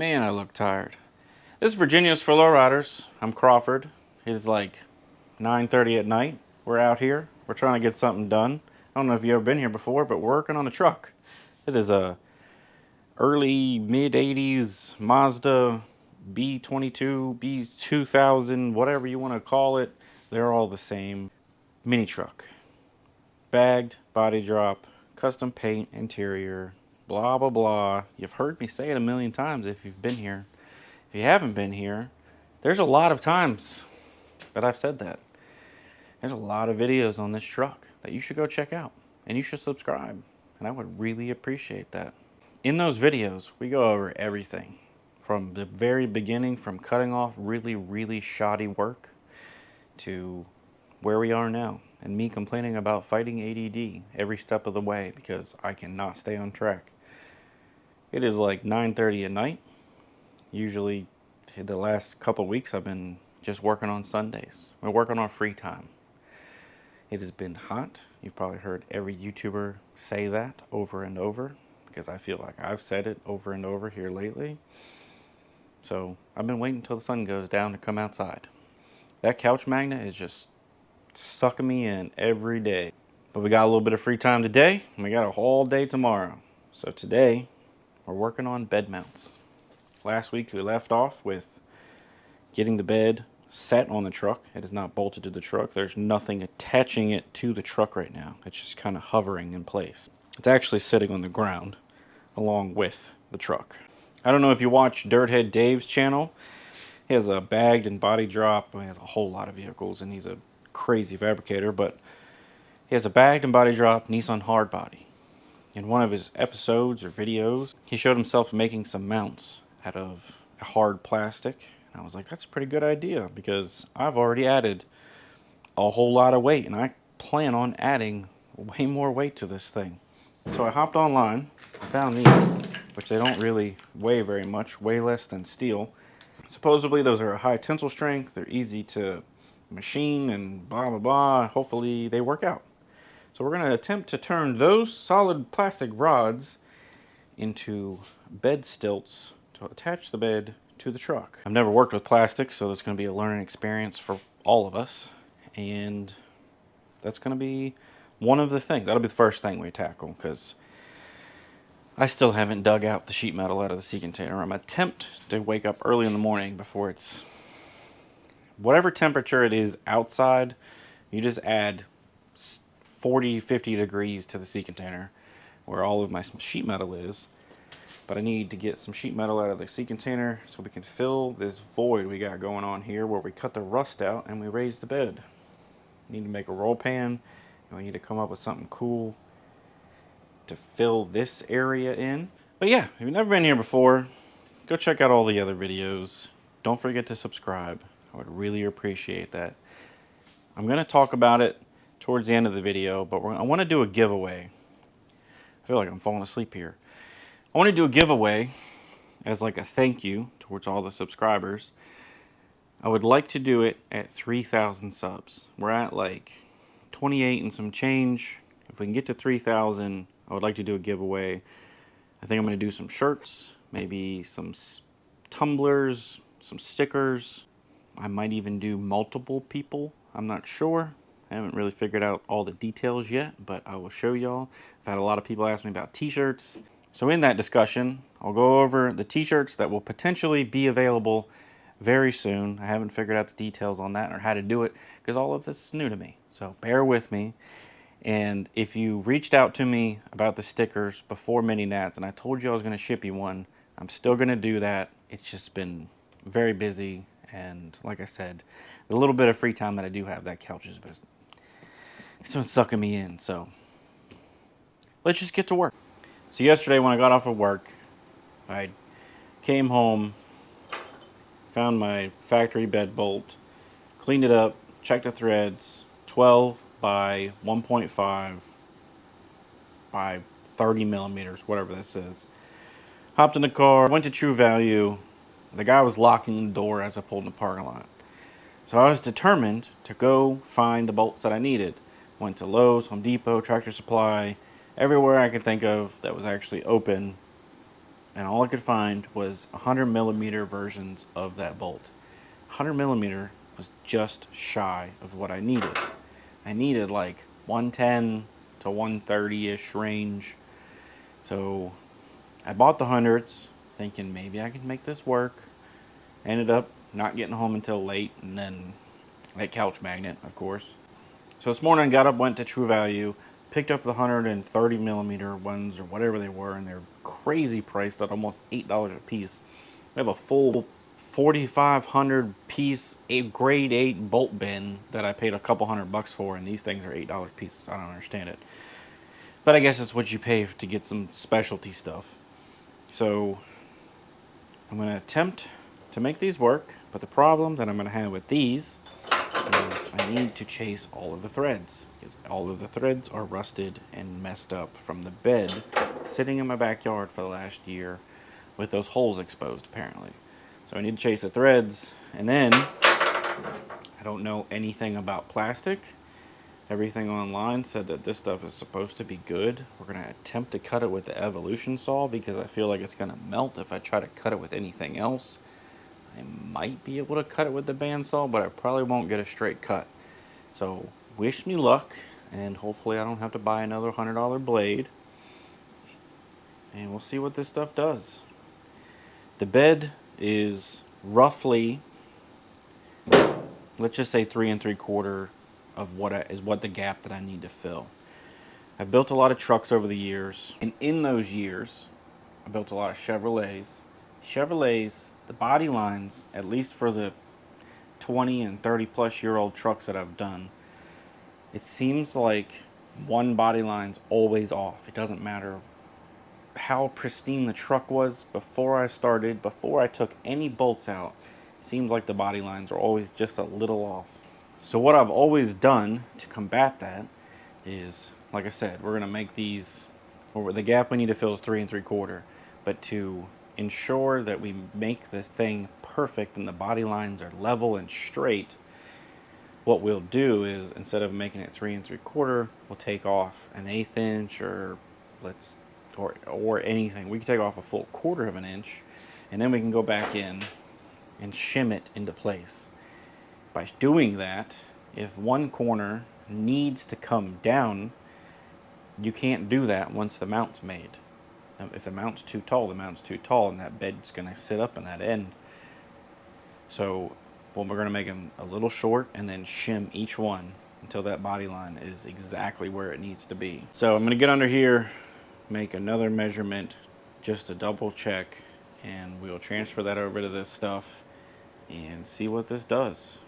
Man, I look tired. This is Virginia's for Lowriders. I'm Crawford. It is like 9:30 at night. We're out here. We're trying to get something done. I don't know if you've ever been here before, but we're working on a truck. It is a early mid-80s Mazda B22, B2000, whatever you want to call it. They're all the same. Mini truck. Bagged, body drop, custom paint, interior, blah blah blah. You've heard me say it a million times if you've been here. If you haven't been here, there's a lot of times that I've said that. There's a lot of videos on this truck that you should go check out, and you should subscribe, and I would really appreciate that. In those videos, we go over everything from the very beginning, from cutting off really shoddy work to where we are now, and me complaining about fighting A.D.D every step of the way because I cannot stay on track. It is like 9:30 at night. Usually the last couple of weeks I've been just working on Sundays. We're working on free time. It has been hot. You've probably heard every YouTuber say that over and over because I feel like I've said it over and over here lately. So I've been waiting until the sun goes down to come outside. That couch magnet is just sucking me in every day. But we got a little bit of free time today, and we got a whole day tomorrow. So today, we're working on bed mounts. Last week we left off with getting the bed set on the truck. It is not bolted to the truck. There's nothing attaching it to the truck right now. It's just kind of hovering in place. It's actually sitting on the ground along with the truck. I don't know if you watch Dirthead Dave's channel. He has a bagged and body drop. He has a whole lot of vehicles, and he's a crazy fabricator, but he has a bagged and body drop Nissan hardbody. In one of his episodes or videos, he showed himself making some mounts out of a hard plastic. And I was like, that's a pretty good idea because I've already added a whole lot of weight, and I plan on adding way more weight to this thing. So I hopped online, found these, which they don't really weigh very much, way less than steel. Supposedly those are a high tensile strength, they're easy to machine and blah blah blah. Hopefully they work out. So we're going to attempt to turn those solid plastic rods into bed stilts to attach the bed to the truck. I've never worked with plastic, so it's going to be a learning experience for all of us. And that's going to be one of the things. That'll be the first thing we tackle because I still haven't dug out the sheet metal out of the sea container. I'm going to attempt to wake up early in the morning before it's whatever temperature it is outside. You just add 40-50 degrees to the sea container where all of my sheet metal is. But I need to get some sheet metal out of the sea container so we can fill this void we got going on here where we cut the rust out and we raise the bed. We need to make a roll pan, and we need to come up with something cool to fill this area in. But yeah, if you've never been here before, go check out all the other videos. Don't forget to subscribe. I would really appreciate that. I'm going to talk about it towards the end of the video, but I want to do a giveaway. I feel like I'm falling asleep here. I want to do a giveaway as like a thank you towards all the subscribers. I would like to do it at 3,000 subs. We're at like 28 and some change. If we can get to 3,000, I would like to do a giveaway. I think I'm going to do some shirts, maybe some tumblers, some stickers. I might even do multiple people. I'm not sure. I haven't really figured out all the details yet, but I will show y'all. I've had a lot of people ask me about t-shirts. So in that discussion, I'll go over the t-shirts that will potentially be available very soon. I haven't figured out the details on that or how to do it because all of this is new to me. So bear with me. And if you reached out to me about the stickers before Mini Nats and I told you I was going to ship you one, I'm still going to do that. It's just been very busy. And like I said, the little bit of free time that I do have, that couch is busy. It's been sucking me in. So let's just get to work. So yesterday when I got off of work, I came home, found my factory bed bolt, cleaned it up, checked the threads, 12 by 1.5 by 30 millimeters, whatever this is. Hopped in the car, went to True Value. The guy was locking the door as I pulled in the parking lot. So I was determined to go find the bolts that I needed. Went to Lowe's, Home Depot, Tractor Supply, everywhere I could think of that was actually open and all I could find was 100mm versions of that bolt. 100mm was just shy of what I needed. I needed like 110 to 130-ish range. So I bought the hundreds, thinking maybe I could make this work. Ended up not getting home until late, and then at Couch Magnet, of course. So this morning I got up, went to True Value, picked up the 130mm ones or whatever they were, and they're crazy priced at almost $8 a piece. We have a full 4,500 piece grade 8 bolt bin that I paid a couple $100 for, and these things are $8 a piece. I don't understand it. But I guess it's what you pay to get some specialty stuff. So I'm going to attempt to make these work, but the problem that I'm going to have with these is I need to chase all of the threads, because all of the threads are rusted and messed up from the bed sitting in my backyard for the last year with those holes exposed, apparently. So I need to chase the threads, and then I don't know anything about plastic. Everything online said that this stuff is supposed to be good. We're going to attempt to cut it with the Evolution saw because I feel like it's going to melt if I try to cut it with anything else. I might be able to cut it with the bandsaw, but I probably won't get a straight cut. So wish me luck, and hopefully I don't have to buy another $100 blade. And we'll see what this stuff does. The bed is roughly, let's just say 3 3/4 of what the gap that I need to fill. I've built a lot of trucks over the years, and in those years, I built a lot of Chevrolets. Chevrolets, the body lines, at least for the 20 and 30 plus year old trucks that I've done, it seems like one body line's always off. It doesn't matter how pristine the truck was before I took any bolts out. It seems like the body lines are always just a little off. So what I've always done to combat that is, like I said, we're going to make these, or the gap we need to fill is 3 3/4, but to ensure that we make the thing perfect and the body lines are level and straight, what we'll do is, instead of making it 3 3/4, we'll take off an 1/8 inch, or anything. We can take off a full 1/4 of an inch, and then we can go back in and shim it into place. By doing that, if one corner needs to come down, you can't do that once the mount's made. If the mount's too tall, the mount's too tall, and that bed's going to sit up in that end. So we're going to make them a little short and then shim each one until that body line is exactly where it needs to be. So I'm going to get under here, make another measurement just to double check, and we'll transfer that over to this stuff and see what this does.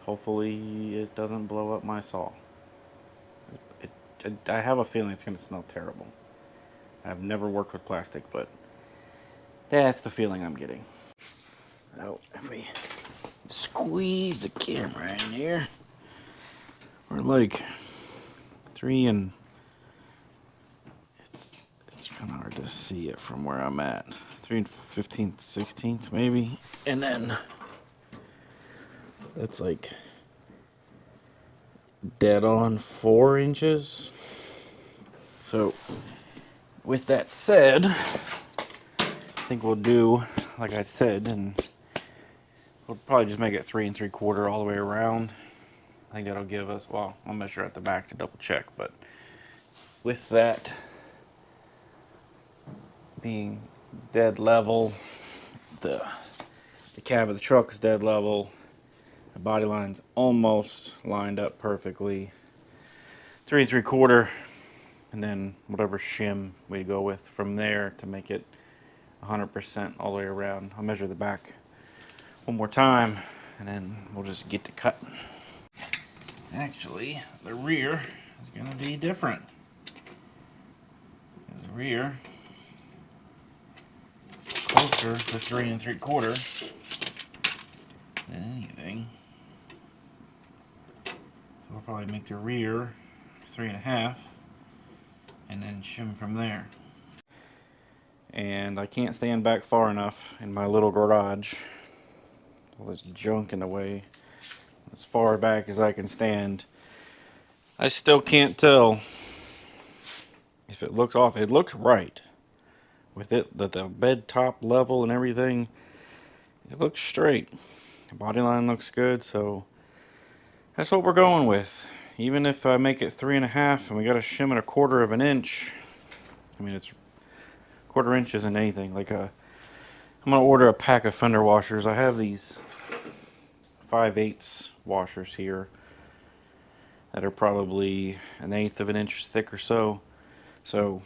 Hopefully it doesn't blow up my saw. I have a feeling it's going to smell terrible. I've never worked with plastic, but that's the feeling I'm getting. Now, if we squeeze the camera in here, we're like 3 and it's kind of hard to see it from where I'm at. 3 15/16 maybe, and then that's like dead on 4 inches. So with that said, I think we'll do like I said, and we'll probably just make it 3 3/4 all the way around. I think that'll give us, well, I'll measure at the back to double check, but with that being dead level, the cab of the truck is dead level, the body line's almost lined up perfectly. 3 3/4, and then whatever shim we go with from there to make it 100% all the way around. I'll measure the back one more time, and then we'll just get to cutting. Actually, the rear is going to be different. The rear is closer to 3 3/4 than anything. So we'll probably make the rear 3 1/2 and then shim from there. And I can't stand back far enough in my little garage. All this junk in the way. As far back as I can stand. I still can't tell if it looks off. It looks right with it, the bed top level and everything, it looks straight. The body line looks good, so that's what we're going with. Even if I make it 3.5 and we gotta shim it 1/4 of an inch, I mean, it's 1/4 inch isn't anything. Like I'm gonna order a pack of fender washers. I have these 5/8 washers here that are probably 1/8 of an inch thick or so. So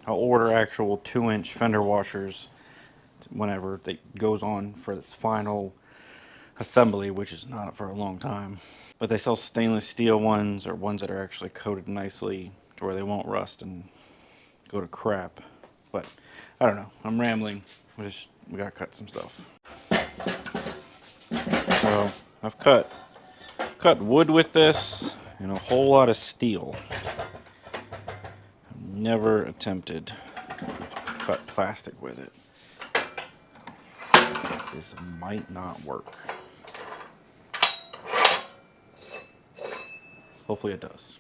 I'll order actual 2-inch fender washers whenever it goes on for its final assembly, which is not for a long time. But they sell stainless steel ones, or ones that are actually coated nicely to where they won't rust and go to crap. But I don't know. I'm rambling. We gotta cut some stuff. So I've cut wood with this and a whole lot of steel. I've never attempted to cut plastic with it. This might not work. Hopefully it does.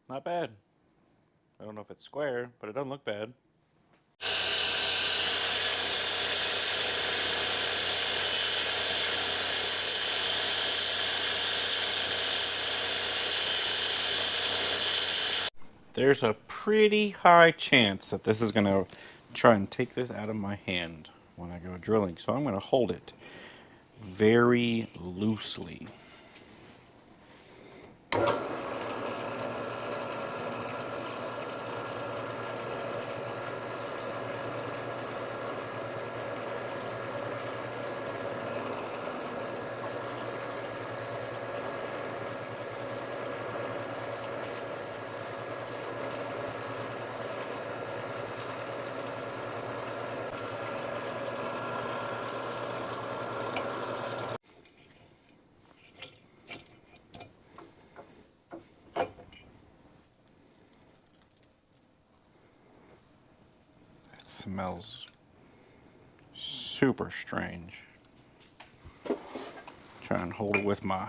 Not bad. I don't know if it's square, but it doesn't look bad. There's a pretty high chance that this is going to try and take this out of my hand when I go drilling. So I'm going to hold it very loosely. It smells super strange. Try and hold it with my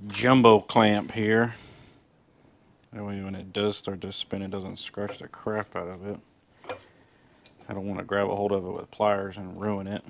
jumbo clamp here. That way when it does start to spin, it doesn't scratch the crap out of it. I don't want to grab a hold of it with pliers and ruin it.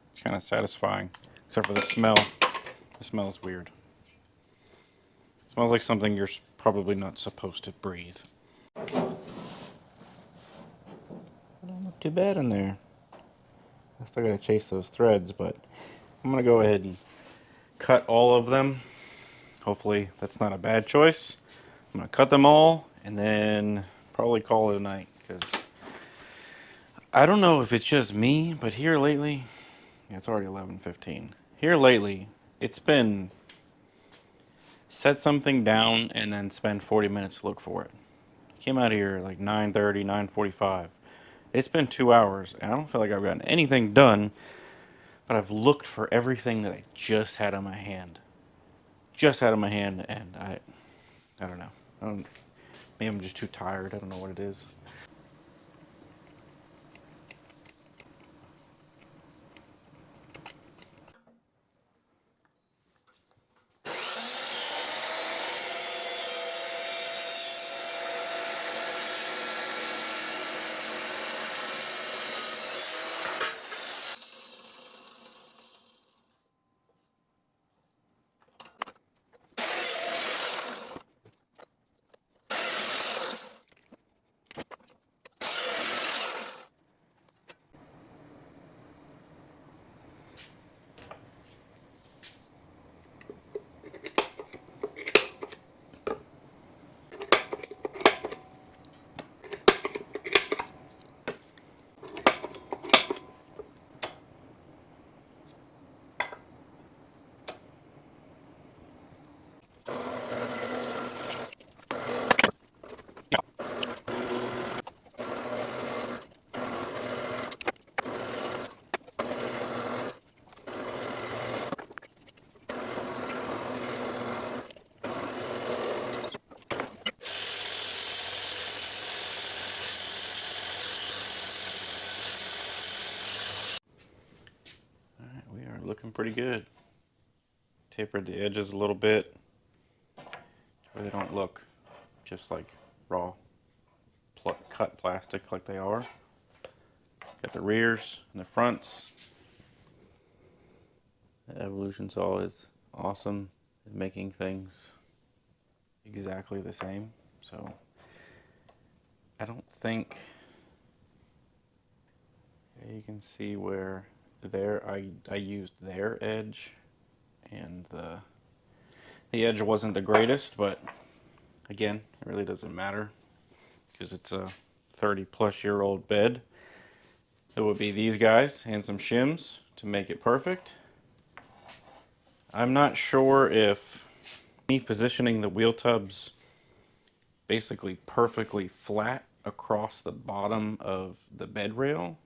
It's kind of satisfying, except for the smell. The smell is weird. It smells like something you're probably not supposed to breathe. It don't look too bad in there. I still gotta chase those threads, but I'm gonna go ahead and cut all of them. Hopefully that's not a bad choice. I'm gonna cut them all and then probably call it a night, because I don't know if it's just me, but here lately, yeah, it's already 11:15. Here lately, it's been set something down and then spend 40 minutes to look for it. Came out here like 9:30, 9:45. It's been 2 hours, and I don't feel like I've gotten anything done, but I've looked for everything that I just had in my hand. Just had in my hand, and I don't know. Maybe I'm just too tired. I don't know what it is. pretty good. Tapered the edges a little bit where they don't look just like raw cut plastic like they are. Got the rears and the fronts. The Evolution saw is awesome at making things exactly the same. So I don't think you can see where there I used their edge, and the edge wasn't the greatest, but again, it really doesn't matter because it's a 30-plus-year-old bed. It would be these guys and some shims to make it perfect. I'm not sure if me positioning the wheel tubs basically perfectly flat across the bottom of the bed rail,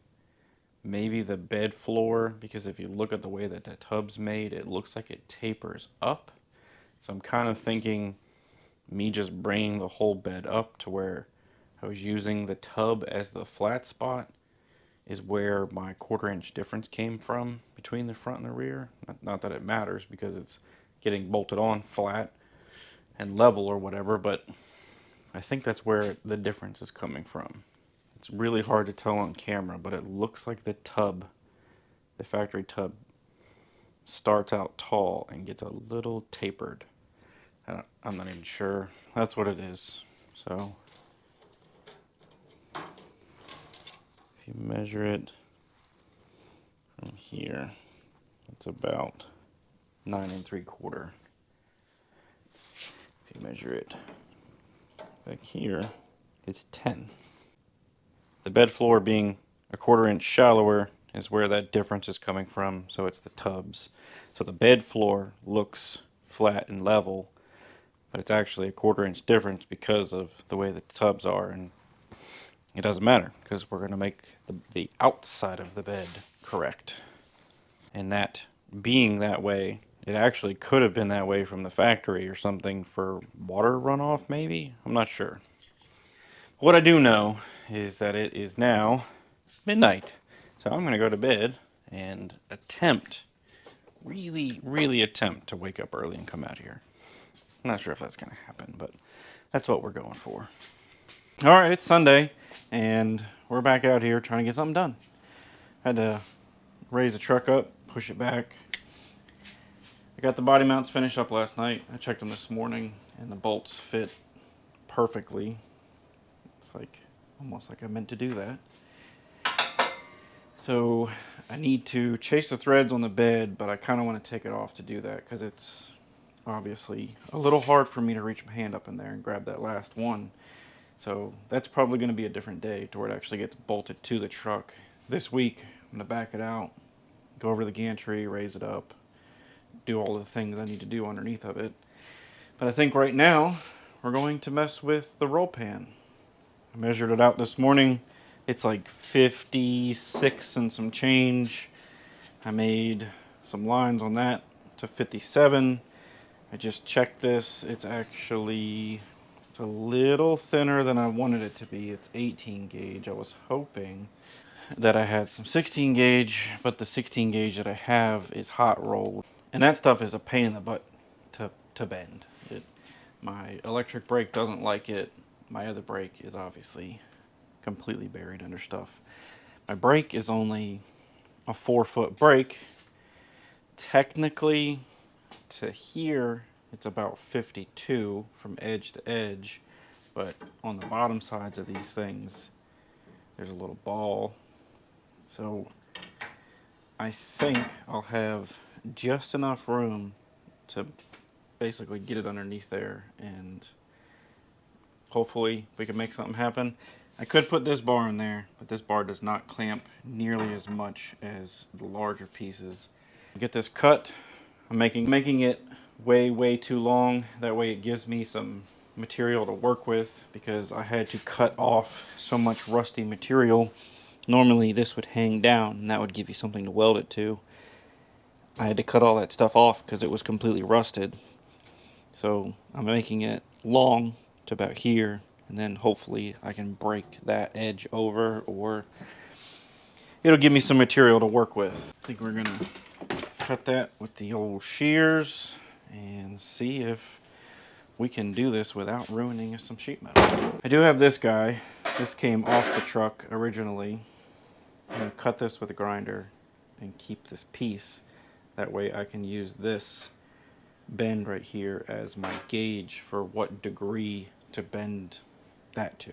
maybe the bed floor, because if you look at the way that the tub's made, it looks like it tapers up. So I'm kind of thinking me just bringing the whole bed up to where I was using the tub as the flat spot is where my 1/4 inch difference came from between the front and the rear. Not that it matters because it's getting bolted on flat and level or whatever, but I think that's where the difference is coming from. It's really hard to tell on camera, but it looks like the tub, the factory tub, starts out tall and gets a little tapered. I'm not even sure. That's what it is. So if you measure it from here, it's about 9 3/4. If you measure it back here, it's 10. The bed floor being a 1/4 inch shallower is where that difference is coming from, so it's the tubs. So the bed floor looks flat and level, but it's actually a 1/4 inch difference because of the way the tubs are, and it doesn't matter because we're going to make the outside of the bed correct. And that being that way, it actually could have been that way from the factory or something for water runoff maybe. I'm not sure. What I do know is that it is now midnight. So I'm going to go to bed and really attempt to wake up early and come out here. I'm not sure if that's going to happen, but that's what we're going for. All right, it's Sunday, and we're back out here trying to get something done. Had to raise the truck up, push it back. I got the body mounts finished up last night. I checked them this morning, and the bolts fit perfectly. It's like almost like I meant to do that. So I need to chase the threads on the bed, but I kind of want to take it off to do that because it's obviously a little hard for me to reach my hand up in there and grab that last one. So that's probably going to be a different day to where it actually gets bolted to the truck. This week, I'm going to back it out, go over the gantry, raise it up, do all the things I need to do underneath of it. But I think right now, we're going to mess with the roll pan. I measured it out this morning. It's like 56 and some change. I made some lines on that to 57. I just checked this. It's a little thinner than I wanted it to be. It's 18 gauge. I was hoping that I had some 16 gauge, but the 16 gauge that I have is hot rolled. And that stuff is a pain in the butt to bend. My electric brake doesn't like it. My other brake is obviously completely buried under stuff. My brake is only a 4-foot brake. Technically, to here, it's about 52 from edge to edge, but on the bottom sides of these things, there's a little ball. So I think I'll have just enough room to basically get it underneath there, and hopefully we can make something happen. I could put this bar in there, but this bar does not clamp nearly as much as the larger pieces. Get this cut. I'm making it way too long. That way it gives me some material to work with because I had to cut off so much rusty material. Normally this would hang down and that would give you something to weld it to. I had to cut all that stuff off because it was completely rusted. So I'm making it long to about here, and then hopefully I can break that edge over, or it'll give me some material to work with. I think we're gonna cut that with the old shears and see if we can do this without ruining some sheet metal. I do have this guy. This came off the truck originally. I'm going to cut this with a grinder and keep this piece. That way I can use this bend right here as my gauge for what degree to bend that to.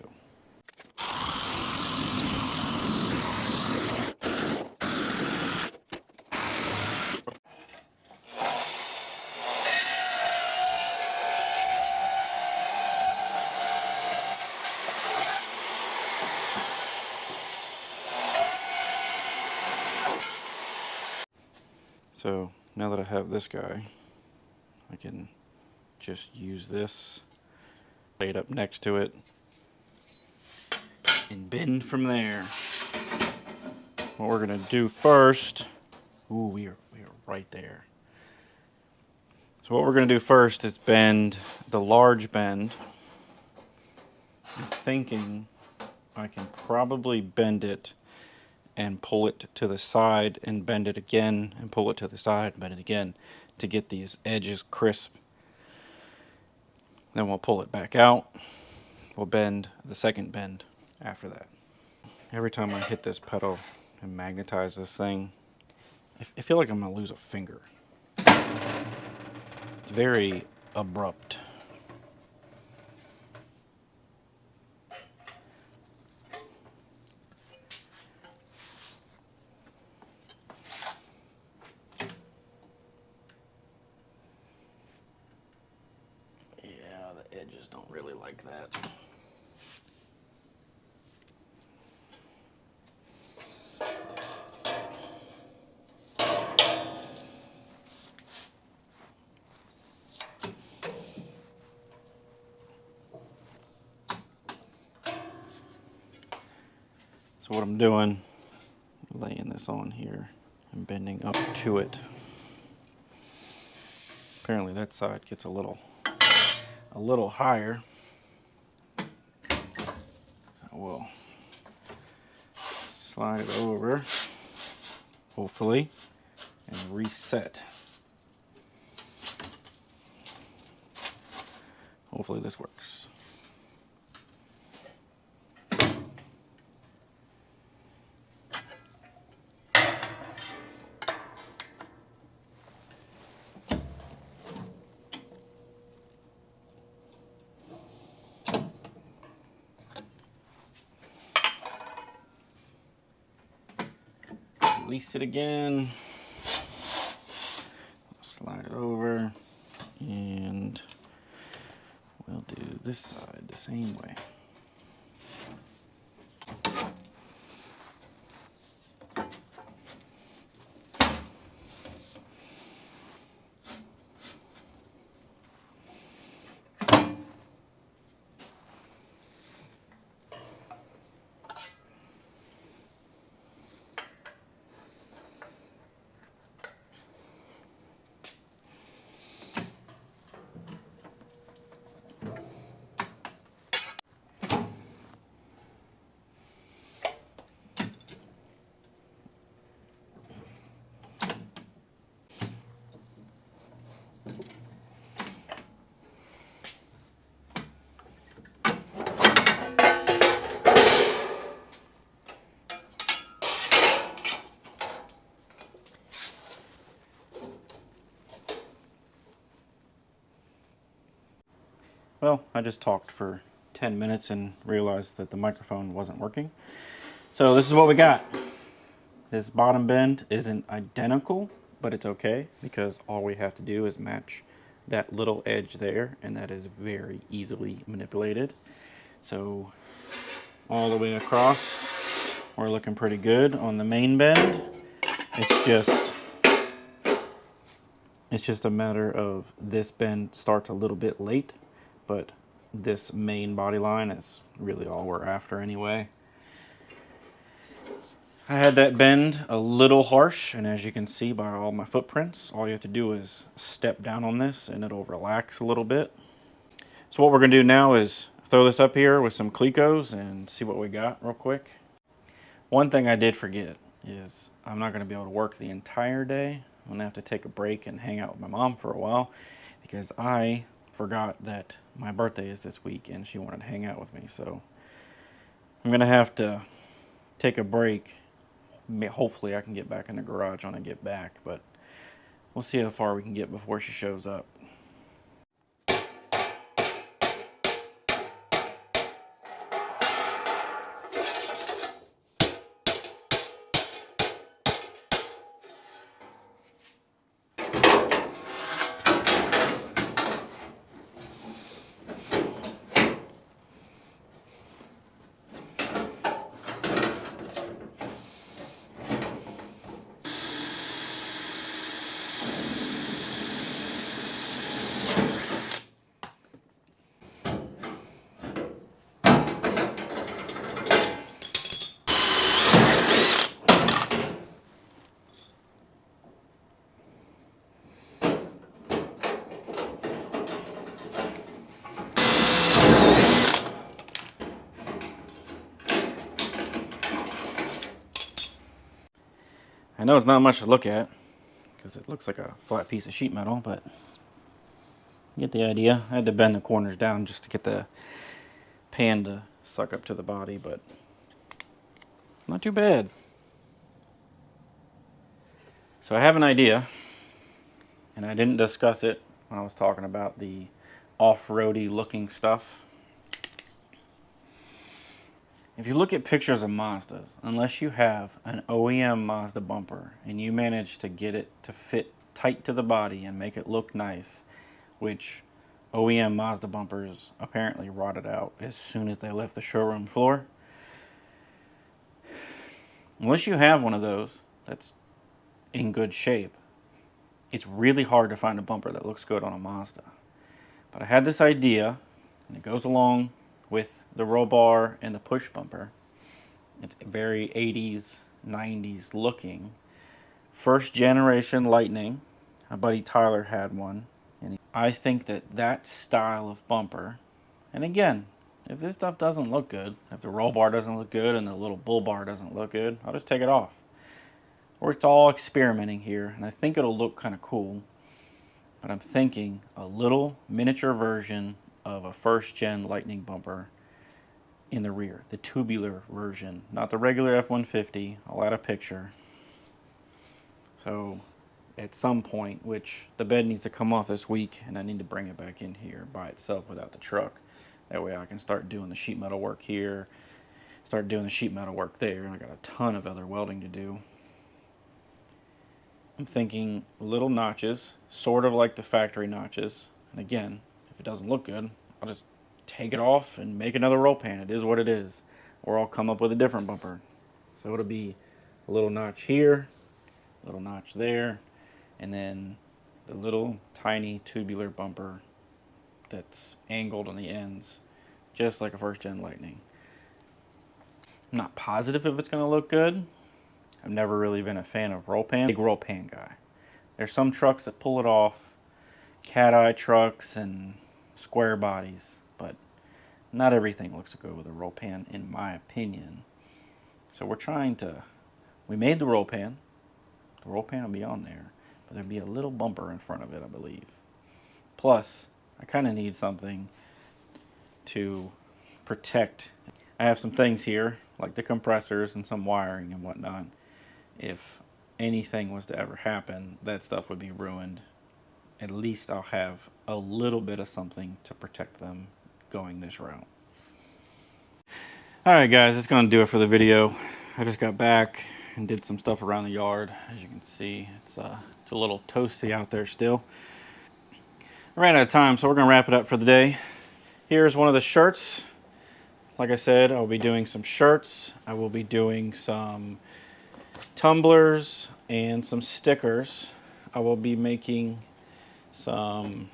So now that I have this guy, I can just use this, lay it up next to it, and bend from there. What we're gonna do first, ooh, we are right there. So what we're gonna do first is bend the large bend. I'm thinking I can probably bend it and pull it to the side and bend it again and pull it to the side and bend it again to get these edges crisp. Then we'll pull it back out. We'll bend the second bend after that. Every time I hit this pedal and magnetize this thing, I feel like I'm gonna lose a finger. It's very abrupt. Yeah, the edges don't really like that. So what I'm doing, laying this on here and bending up to it. Apparently that side gets a little higher. So we'll slide it over, hopefully, and reset. Hopefully this works. Release it again, slide it over, and we'll do this side the same way. Well, I just talked for 10 minutes and realized that the microphone wasn't working. So this is what we got. This bottom bend isn't identical, but it's okay because all we have to do is match that little edge there, and that is very easily manipulated. So all the way across, we're looking pretty good on the main bend. It's just a matter of this bend starts a little bit late, but this main body line is really all we're after anyway. I had that bend a little harsh, and as you can see by all my footprints, all you have to do is step down on this and it'll relax a little bit. So what we're gonna do now is throw this up here with some Clecos and see what we got real quick. One thing I did forget is I'm not gonna be able to work the entire day. I'm gonna have to take a break and hang out with my mom for a while because I forgot that my birthday is this week and she wanted to hang out with me. So I'm gonna have to take a break. Hopefully I can get back in the garage when I get back, but we'll see how far we can get before she shows up. I know it's not much to look at because it looks like a flat piece of sheet metal, but you get the idea. I had to bend the corners down just to get the pan to suck up to the body, but not too bad. So I have an idea, and I didn't discuss it when I was talking about the off-roady looking stuff. If you look at pictures of Mazdas, unless you have an OEM Mazda bumper and you manage to get it to fit tight to the body and make it look nice, which OEM Mazda bumpers apparently rotted out as soon as they left the showroom floor. Unless you have one of those that's in good shape, it's really hard to find a bumper that looks good on a Mazda. But I had this idea, and it goes along with the roll bar and the push bumper. It's very 80s, 90s looking. First generation Lightning. My buddy Tyler had one. And I think that that style of bumper, and again, if this stuff doesn't look good, if the roll bar doesn't look good and the little bull bar doesn't look good, I'll just take it off. Or it's all experimenting here, and I think it'll look kind of cool. But I'm thinking a little miniature version of a first gen Lightning bumper in the rear, the tubular version, not the regular F-150. I'll add a picture. So at some point, which the bed needs to come off this week, and I need to bring it back in here by itself without the truck. That way I can start doing the sheet metal work here, start doing the sheet metal work there, and I got a ton of other welding to do. I'm thinking little notches, sort of like the factory notches. And again, if it doesn't look good, I'll just take it off and make another roll pan. It is what it is. Or I'll come up with a different bumper. So it'll be a little notch here, a little notch there, and then the little tiny tubular bumper that's angled on the ends, just like a first gen Lightning. I'm not positive if it's going to look good. I've never really been a fan of roll pan. Big roll pan guy. There's some trucks that pull it off, cat eye trucks and square bodies, but not everything looks good with a roll pan in my opinion. So we made the roll pan. The roll pan will be on there, but there'll be a little bumper in front of it, I believe. Plus, I kind of need something to protect. I have some things here, like the compressors and some wiring and whatnot. If anything was to ever happen, that stuff would be ruined. At least I'll have a little bit of something to protect them going this route. Alright guys, that's going to do it for the video. I just got back and did some stuff around the yard. As you can see, it's a little toasty out there still. I ran out of time, so we're going to wrap it up for the day. Here's one of the shirts. Like I said, I'll be doing some shirts. I will be doing some tumblers and some stickers. I will be making some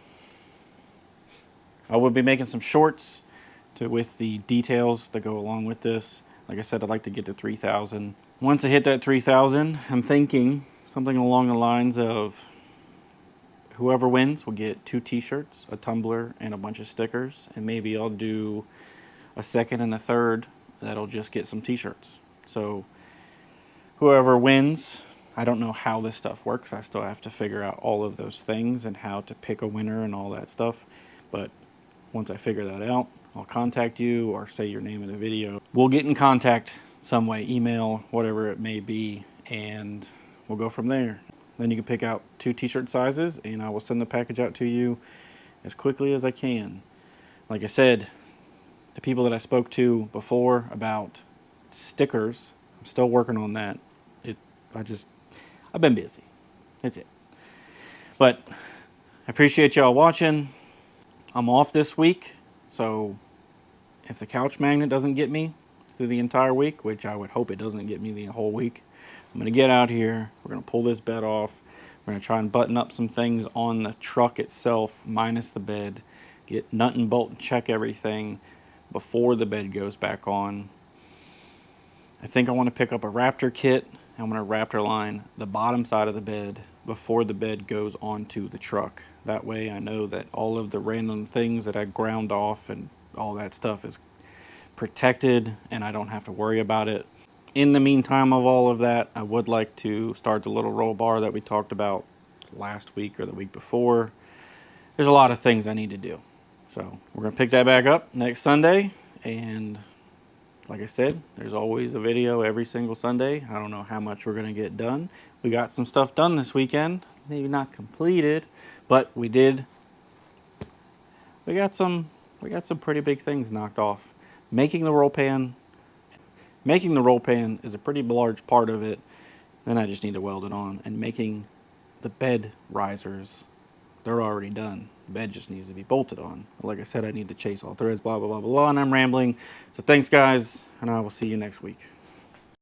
shorts with the details that go along with this. Like I said, I'd like to get to 3,000. Once I hit that 3,000, I'm thinking something along the lines of whoever wins will get 2 t-shirts, a tumbler, and a bunch of stickers. And maybe I'll do a second and a third that'll just get some t-shirts. So whoever wins I don't know how this stuff works. I still have to figure out all of those things and how to pick a winner and all that stuff. But once I figure that out, I'll contact you or say your name in the video. We'll get in contact some way, email, whatever it may be, and we'll go from there. Then you can pick out 2 t-shirt sizes, and I will send the package out to you as quickly as I can. Like I said, the people that I spoke to before about stickers, I'm still working on that. I've been busy. That's it. But I appreciate y'all watching. I'm off this week, so if the couch magnet doesn't get me through the entire week, which I would hope it doesn't get me the whole week, I'm going to get out here. We're going to pull this bed off. We're going to try and button up some things on the truck itself, minus the bed. Get nut and bolt and check everything before the bed goes back on. I think I want to pick up a Raptor kit. I'm going to Raptor line the bottom side of the bed before the bed goes onto the truck. That way I know that all of the random things that I ground off and all that stuff is protected and I don't have to worry about it. In the meantime of all of that, I would like to start the little roll bar that we talked about last week or the week before. There's a lot of things I need to do. So we're going to pick that back up next Sunday, and like I said, there's always a video every single Sunday. I don't know how much we're going to get done. We got some stuff done this weekend. Maybe not completed, but we did. We got some pretty big things knocked off. Making the roll pan is a pretty large part of it. Then I just need to weld it on. And making the bed risers, they're already done. The bed just needs to be bolted on. Like I said, I need to chase all threads, blah, blah, blah, blah, and I'm rambling. So thanks, guys, and I will see you next week.